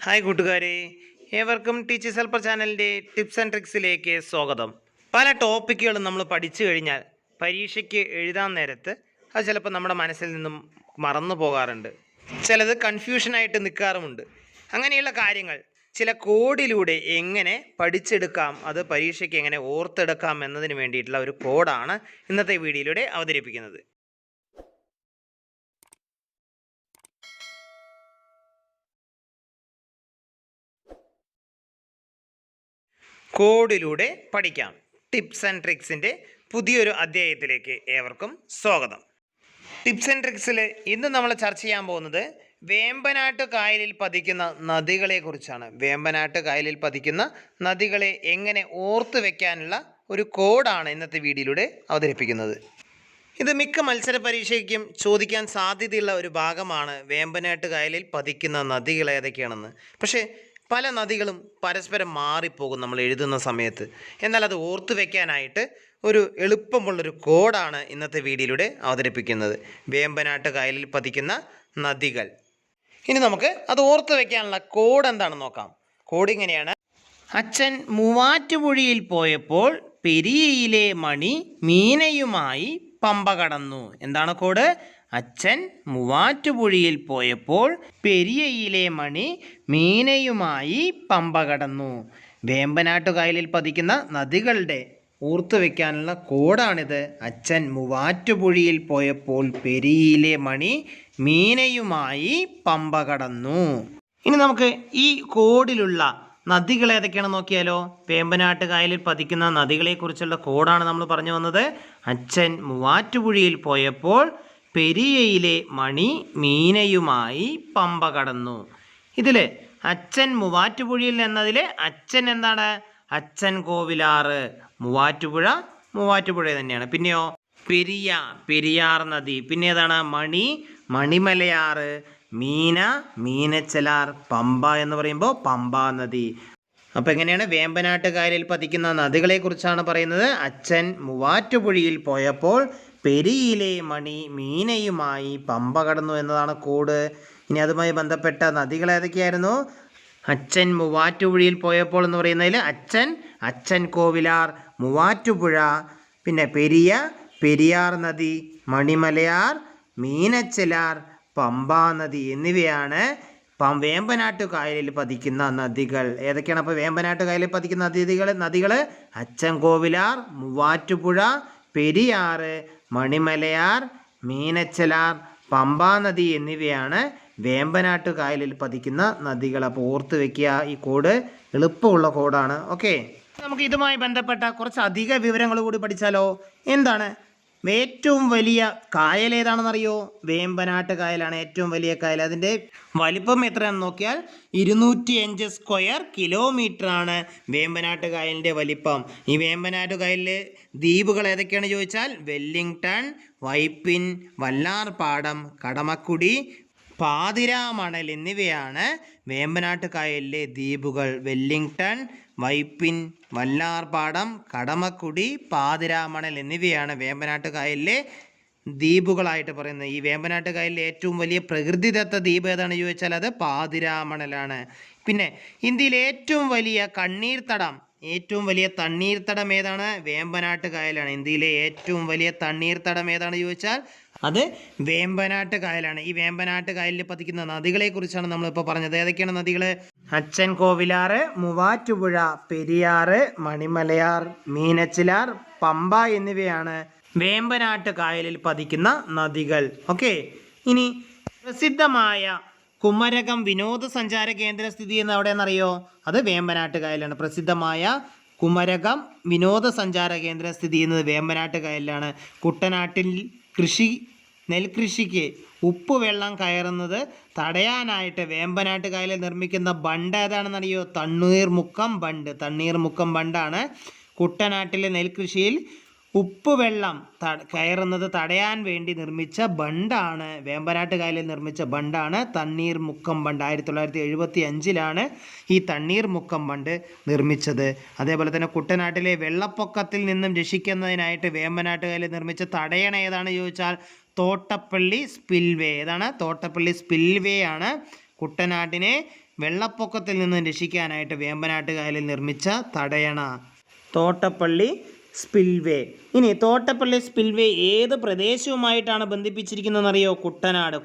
Hi കൂട്ടുകാരെ, ഏവർക്കും teachers helper ചാനലിൻ്റെ ടിപ്സ് ആൻഡ് ട്രിക്സിലേക്ക് സ്വാഗതം. പല ടോപ്പിക്കുകളും നമ്മൾ പഠിച്ചു കഴിഞ്ഞാൽ പരീക്ഷയ്ക്ക് എഴുതാൻ നേരത്ത് അത് ചിലപ്പോൾ നമ്മുടെ മനസ്സിൽ നിന്നും മറന്നു പോകാറുണ്ട്. ചിലത് കൺഫ്യൂഷനായിട്ട് നിൽക്കാറുമുണ്ട്. അങ്ങനെയുള്ള കാര്യങ്ങൾ ചില കോഡിലൂടെ എങ്ങനെ പഠിച്ചെടുക്കാം, അത് പരീക്ഷയ്ക്ക് എങ്ങനെ ഓർത്തെടുക്കാം എന്നതിന് വേണ്ടിയിട്ടുള്ള ഒരു കോഡാണ് ഇന്നത്തെ വീഡിയോയിലൂടെ അവതരിപ്പിക്കുന്നത്. കോഡിലൂടെ പഠിക്കാം. ടിപ്സ് ആൻഡ് ട്രിക്സിൻ്റെ പുതിയൊരു അധ്യായത്തിലേക്ക് ഏവർക്കും സ്വാഗതം. ടിപ്സ് ആൻഡ് ട്രിക്സിൽ ഇന്ന് നമ്മൾ ചർച്ച ചെയ്യാൻ പോകുന്നത് വേമ്പനാട്ട് കായലിൽ പതിക്കുന്ന നദികളെക്കുറിച്ചാണ്. വേമ്പനാട്ട് കായലിൽ പതിക്കുന്ന നദികളെ എങ്ങനെ ഓർത്തു വെക്കാനുള്ള ഒരു കോഡാണ് ഇന്നത്തെ വീഡിയോയിലൂടെ അവതരിപ്പിക്കുന്നത്. ഇത് മിക്ക മത്സര പരീക്ഷയ്ക്കും ചോദിക്കാൻ സാധ്യതയുള്ള ഒരു ഭാഗമാണ്, വേമ്പനാട്ട് കായലിൽ പതിക്കുന്ന നദികൾ ഏതൊക്കെയാണെന്ന്. പക്ഷേ പല നദികളും പരസ്പരം മാറിപ്പോകും നമ്മൾ എഴുതുന്ന സമയത്ത്. എന്നാൽ അത് ഓർത്തു വെക്കാനായിട്ട് ഒരു എളുപ്പമുള്ളൊരു കോഡാണ് ഇന്നത്തെ വീഡിയോയിലൂടെ അവതരിപ്പിക്കുന്നത്. വേമ്പനാട്ട് കായലിൽ പതിക്കുന്ന നദികൾ. ഇനി നമുക്ക് അത് ഓർത്തു വെക്കാനുള്ള കോഡ് എന്താണെന്ന് നോക്കാം. കോഡ് ഇങ്ങനെയാണ്: അച്ഛൻ മൂവാറ്റുപുഴയിൽ പോയപ്പോൾ പെരിയയിലെ മണി മീനയുമായി പമ്പ കടന്നു. എന്താണ് കോഡ്? അച്ഛൻ മൂവാറ്റുപുഴയിൽ പോയപ്പോൾ പെരിയയിലെ മണി മീനയുമായി പമ്പ കടന്നു. വേമ്പനാട്ട് കായലിൽ പതിക്കുന്ന നദികളുടെ ഓർത്തു വയ്ക്കാനുള്ള കോഡാണിത്. അച്ഛൻ മൂവാറ്റുപുഴയിൽ പോയപ്പോൾ പെരിയയിലെ മണി മീനയുമായി പമ്പ കടന്നു. ഇനി നമുക്ക് ഈ കോഡിലുള്ള നദികൾ ഏതൊക്കെയാണെന്ന് നോക്കിയാലോ. വേമ്പനാട്ട് കായലിൽ പതിക്കുന്ന നദികളെക്കുറിച്ചുള്ള കോഡാണ് നമ്മൾ പറഞ്ഞു വന്നത്. അച്ഛൻ മൂവാറ്റുപുഴയിൽ പോയപ്പോൾ പെരിയയിലെ മണി മീനയുമായി പമ്പ കടന്നു. ഇതിൽ അച്ഛൻ മൂവാറ്റുപുഴയിൽ എന്നതിൽ അച്ഛൻ എന്താണ്? അച്ഛൻ കോവിലാറ്. മൂവാറ്റുപുഴ തന്നെയാണ്. പിന്നെയോ പെരിയാർ നദി. പിന്നെ ഏതാണ്? മണിമലയാറ്. മീനച്ചലാർ. പമ്പ എന്ന് പറയുമ്പോൾ പമ്പാ നദി. അപ്പോൾ എങ്ങനെയാണ് വേമ്പനാട്ട് കായലിൽ പതിക്കുന്ന നദികളെക്കുറിച്ചാണ് പറയുന്നത്. അച്ഛൻ മൂവാറ്റുപുഴയിൽ പോയപ്പോൾ പെരിയിലെ മണി മീനയുമായി പമ്പ കടന്നു എന്നതാണ് കോഡ്. ഇനി അതുമായി ബന്ധപ്പെട്ട നദികൾ ഏതൊക്കെയായിരുന്നു? അച്ഛൻ മൂവാറ്റുപുഴയിൽ പോയപ്പോൾ എന്ന് പറയുന്നതിൽ അച്ഛൻ കോവിലാർ, മൂവാറ്റുപുഴ, പിന്നെ പെരിയാർ നദി, മണിമലയാർ, മീനച്ചലാർ, പമ്പാ നദി എന്നിവയാണ് വേമ്പനാട്ട് കായലിൽ പതിക്കുന്ന നദികൾ. ഏതൊക്കെയാണ് അപ്പോൾ വേമ്പനാട്ട് കായലിൽ പതിക്കുന്ന നദികൾ? അച്ഛൻ കോവിലാർ, മൂവാറ്റുപുഴ, പെരിയാറ്, മണിമലയാർ, മീനച്ചലാർ, പമ്പാ നദി എന്നിവയാണ് വേമ്പനാട്ട് കായലിൽ പതിക്കുന്ന നദികൾ. അപ്പോൾ ഓർത്ത് വെക്കുക, ഈ കോഡ് എളുപ്പമുള്ള കോഡാണ്. ഓക്കെ, നമുക്ക് ഇതുമായി ബന്ധപ്പെട്ട കുറച്ച് അധിക വിവരങ്ങൾ കൂടി പഠിച്ചാലോ. എന്താണ് ഏറ്റവും വലിയ കായൽ ഏതാണെന്നറിയോ? വേമ്പനാട്ട് കായലാണ് ഏറ്റവും വലിയ കായൽ. അതിൻ്റെ വലിപ്പം എത്രയാണെന്ന് നോക്കിയാൽ 205 സ്ക്വയർ കിലോമീറ്ററാണ് വേമ്പനാട്ട് കായലിൻ്റെ വലിപ്പം. ഈ വേമ്പനാട്ട് കായലിലെ ദ്വീപുകൾ ഏതൊക്കെയാണ് ചോദിച്ചാൽ വെല്ലിംഗ്ടൺ, വൈപ്പിൻ, വല്ലാർപാടം, കടമക്കുടി, പാതിരാമണൽ എന്നിവയാണ് വേമ്പനാട്ട് കായലിലെ ദ്വീപുകൾ. വെല്ലിംഗ്ടൺ, വൈപ്പിൻ, വല്ലാർപാടം, കടമക്കുടി, പാതിരാമണൽ എന്നിവയാണ് വേമ്പനാട്ട് കായലിലെ ദ്വീപുകളായിട്ട് പറയുന്നത്. ഈ വേമ്പനാട്ട് കായലിലെ ഏറ്റവും വലിയ പ്രകൃതിദത്ത ദ്വീപ് ഏതാണെന്ന് ചോദിച്ചാൽ അത് പാതിരാമണലാണ്. പിന്നെ ഇന്ത്യയിലെ ഏറ്റവും വലിയ തണ്ണീർത്തടം ഏതാണ്? വേമ്പനാട്ട് കായലാണ്. ഇന്ത്യയിലെ ഏറ്റവും വലിയ തണ്ണീർത്തടം ഏതാണെന്ന് ചോദിച്ചാൽ അത് വേമ്പനാട്ട് കായലാണ്. ഈ വേമ്പനാട്ട് കായലിൽ പതിക്കുന്ന നദികളെക്കുറിച്ചാണ് നമ്മളിപ്പോൾ പറഞ്ഞത്. ഏതൊക്കെയാണ് നദികൾ? അച്ഛൻ കോവിലാറ്, മൂവാറ്റുപുഴ, പെരിയാറ്, മണിമലയാർ, മീനച്ചിലാർ, പമ്പ എന്നിവയാണ് വേമ്പനാട്ട് കായലിൽ പതിക്കുന്ന നദികൾ. ഓക്കെ, ഇനി പ്രസിദ്ധമായ കുമരകം വിനോദസഞ്ചാര കേന്ദ്രം സ്ഥിതി ചെയ്യുന്നത് എവിടെയെന്നറിയോ? അത് വേമ്പനാട്ട് കായലാണ്. പ്രസിദ്ധമായ കുമരകം വിനോദസഞ്ചാര കേന്ദ്രം സ്ഥിതി ചെയ്യുന്നത് വേമ്പനാട്ട് കായലിലാണ്. കുട്ടനാട്ടിൽ നെൽകൃഷിക്ക് ഉപ്പുവെള്ളം കയറുന്നത് തടയാനായിട്ട് വേമ്പനാട്ട് കായലിൽ നിർമ്മിക്കുന്ന ബണ്ട് ഏതാണെന്നറിയോ? തണ്ണീർമുക്കം ബണ്ടാണ് കുട്ടനാട്ടിലെ നെൽകൃഷിയിൽ ഉപ്പുവെള്ളം കയറുന്നത് തടയാൻ വേണ്ടി നിർമ്മിച്ച ബണ്ടാണ്. വേമ്പനാട്ട് കായലിൽ നിർമ്മിച്ച ബണ്ടാണ് തണ്ണീർമുക്കം ബണ്ട്. 1975 ഈ തണ്ണീർമുക്കം ബണ്ട് നിർമ്മിച്ചത്. അതേപോലെ തന്നെ കുട്ടനാട്ടിലെ വെള്ളപ്പൊക്കത്തിൽ നിന്നും രക്ഷിക്കുന്നതിനായിട്ട് വേമ്പനാട്ട് കായലിൽ നിർമ്മിച്ച തടയണ ഏതാണ് ചോദിച്ചാൽ തോട്ടപ്പള്ളി സ്പിൽവേ. ഏതാണ്? തോട്ടപ്പള്ളി സ്പിൽവേ ആണ് കുട്ടനാട്ടിനെ വെള്ളപ്പൊക്കത്തിൽ നിന്ന് രക്ഷിക്കാനായിട്ട് വേമ്പനാട്ട് കായലിൽ നിർമ്മിച്ച തടയണ തോട്ടപ്പള്ളി സ്പിൽവേ. ഇനി തോട്ടപ്പള്ളി സ്പിൽവേ ഏത് പ്രദേശവുമായിട്ടാണ് ബന്ധിപ്പിച്ചിരിക്കുന്നതെന്നറിയോ?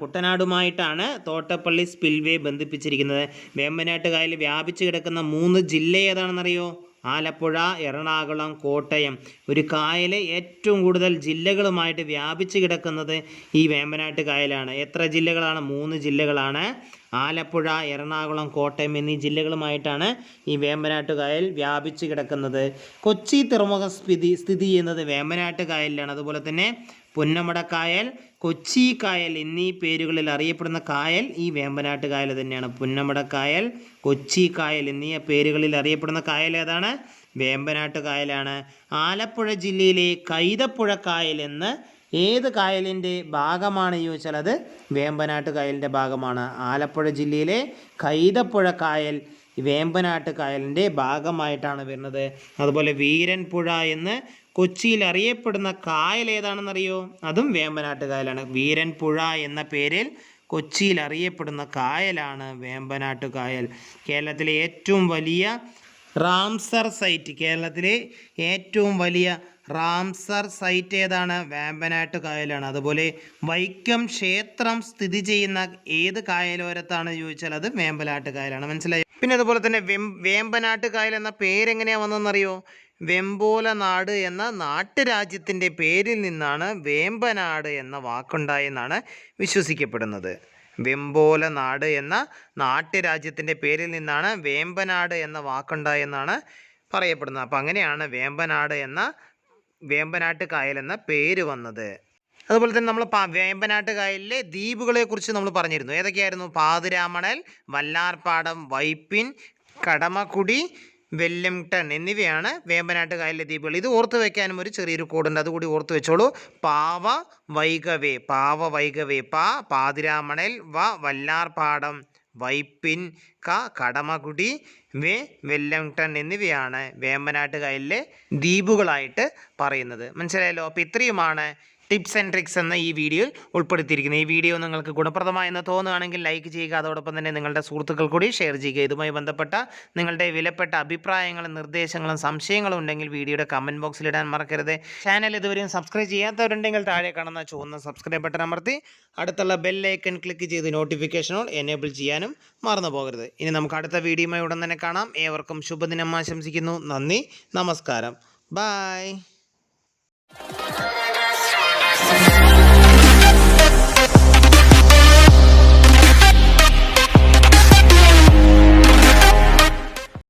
കുട്ടനാടുമായിട്ടാണ് തോട്ടപ്പള്ളി സ്പിൽവേ ബന്ധിപ്പിച്ചിരിക്കുന്നത്. വേമ്പനാട്ട് കായൽ വ്യാപിച്ചു കിടക്കുന്ന 3 ജില്ല ഏതാണെന്നറിയോ? ആലപ്പുഴ, എറണാകുളം, കോട്ടയം. ഒരു കായൽ ഏറ്റവും കൂടുതൽ ജില്ലകളുമായിട്ട് വ്യാപിച്ചു കിടക്കുന്നത് ഈ വേമ്പനാട്ട് കായലാണ്. എത്ര ജില്ലകളാണ്? 3 ജില്ലകളാണ്. ആലപ്പുഴ, എറണാകുളം, കോട്ടയം എന്നീ ജില്ലകളുമായിട്ടാണ് ഈ വേമ്പനാട്ട് കായൽ വ്യാപിച്ചു കിടക്കുന്നത്. കൊച്ചി തുറമുഖം സ്ഥിതി ചെയ്യുന്നത് വേമ്പനാട്ട് കായലിലാണ്. അതുപോലെ തന്നെ പുന്നമടക്കായൽ, കൊച്ചി കായൽ എന്നീ പേരുകളിൽ അറിയപ്പെടുന്ന കായൽ ഈ വേമ്പനാട്ട് കായൽ തന്നെയാണ്. പുന്നമടക്കായൽ, കൊച്ചി കായൽ എന്നീ പേരുകളിൽ അറിയപ്പെടുന്ന കായൽ ഏതാണ്? വേമ്പനാട്ട് കായലാണ്. ആലപ്പുഴ ജില്ലയിലെ കൈതപ്പുഴ കായൽ എന്ന് ഏത് കായലിൻ്റെ ഭാഗമാണ് ചോദിച്ചാൽ അത് വേമ്പനാട്ട് കായലിൻ്റെ ഭാഗമാണ്. ആലപ്പുഴ ജില്ലയിലെ കൈതപ്പുഴ കായൽ വേമ്പനാട്ട് കായലിൻ്റെ ഭാഗമായിട്ടാണ് വരുന്നത്. അതുപോലെ വീരൻപുഴ എന്ന് കൊച്ചിയിൽ അറിയപ്പെടുന്ന കായൽ ഏതാണെന്നറിയോ? അതും വേമ്പനാട്ട് കായലാണ്. വീരൻപുഴ എന്ന പേരിൽ കൊച്ചിയിൽ അറിയപ്പെടുന്ന കായലാണ് വേമ്പനാട്ട് കായൽ. കേരളത്തിലെ ഏറ്റവും വലിയ റാംസർ സൈറ്റ് ഏതാണ്? വേമ്പനാട്ട് കായലാണ്. അതുപോലെ വൈക്കം ക്ഷേത്രം സ്ഥിതി ചെയ്യുന്ന ഏത് കായലോരത്താണ് ചോദിച്ചാൽ അത് വേമ്പനാട്ട് കായലാണ്. മനസ്സിലായോ? പിന്നെ അതുപോലെ തന്നെ വേമ്പനാട്ട് കായൽ എന്ന പേരെങ്ങനെയാണ് വന്നതെന്നറിയോ? വെമ്പോലനാട് എന്ന നാട്ടുരാജ്യത്തിൻ്റെ പേരിൽ നിന്നാണ് വേമ്പനാട് എന്ന വാക്കുണ്ടായെന്നാണ് വിശ്വസിക്കപ്പെടുന്നത്. വെമ്പോലനാട് എന്ന നാട്ടുരാജ്യത്തിൻ്റെ പേരിൽ നിന്നാണ് വേമ്പനാട് എന്ന വാക്കുണ്ടായെന്നാണ് പറയപ്പെടുന്നത്. അപ്പോൾ അങ്ങനെയാണ് വേമ്പനാട്ട് കായൽ എന്ന പേര് വന്നത്. അതുപോലെ തന്നെ നമ്മൾ വേമ്പനാട്ട് കായലിലെ ദ്വീപുകളെ കുറിച്ച് നമ്മൾ പറഞ്ഞിരുന്നു. ഏതൊക്കെയായിരുന്നു? പാതിരാമണൽ, വല്ലാർപാടം, വൈപ്പിൻ, കടമക്കുടി, വെല്ലിംഗ്ടൺ എന്നിവയാണ് വേമ്പനാട്ട് കായലിലെ ദ്വീപുകൾ. ഇത് ഓർത്ത് വയ്ക്കാനും ഒരു ചെറിയൊരു കോഡുണ്ട്, അതുകൂടി ഓർത്ത് വെച്ചോളൂ. പാവ വൈകവേ, പാതിരാമണൽ, വല്ലാർപാടം, വൈപ്പിൻ, കടമക്കുടി, വെല്ലിംഗ്ടൺ എന്നിവയാണ് വേമ്പനാട്ട് കായലിലെ ദ്വീപുകളായിട്ട് പറയുന്നത്. മനസ്സിലായല്ലോ? അപ്പോൾ ഇത്രയുമാണ് ടിപ്സ് ആൻഡ് ട്രിക്സ് എന്ന ഈ വീഡിയോയിൽ ഉൾപ്പെടുത്തിയിരിക്കുന്നത്. ഈ വീഡിയോ നിങ്ങൾക്ക് ഗുണപ്രദമായെന്ന് തോന്നുകയാണെങ്കിൽ ലൈക്ക് ചെയ്യുക. അതോടൊപ്പം തന്നെ നിങ്ങളുടെ സുഹൃത്തുക്കൾ കൂടി ഷെയർ ചെയ്യുക. ഇതുമായി ബന്ധപ്പെട്ട നിങ്ങളുടെ വിലപ്പെട്ട അഭിപ്രായങ്ങളും നിർദ്ദേശങ്ങളും സംശയങ്ങളും ഉണ്ടെങ്കിൽ വീഡിയോയുടെ കമൻറ്റ് ബോക്സിൽ ഇടാൻ മറക്കരുത്. ചാനൽ ഇതുവരെയും സബ്സ്ക്രൈബ് ചെയ്യാത്തവരുണ്ടെങ്കിൽ താഴെ കാണുന്ന ചുവന്ന സബ്സ്ക്രൈബ് ബട്ടൺ അമർത്തി അടുത്തുള്ള ബെൽ ഐക്കൺ ക്ലിക്ക് ചെയ്ത് നോട്ടിഫിക്കേഷൻ ഓൾ എനേബിൾ ചെയ്യാനും മറന്നു പോകരുത്. ഇനി നമുക്ക് അടുത്ത വീഡിയോയുമായി ഉടൻ തന്നെ കാണാം. ഏവർക്കും ശുഭദിനം ആശംസിക്കുന്നു. നന്ദി, നമസ്കാരം, ബൈ.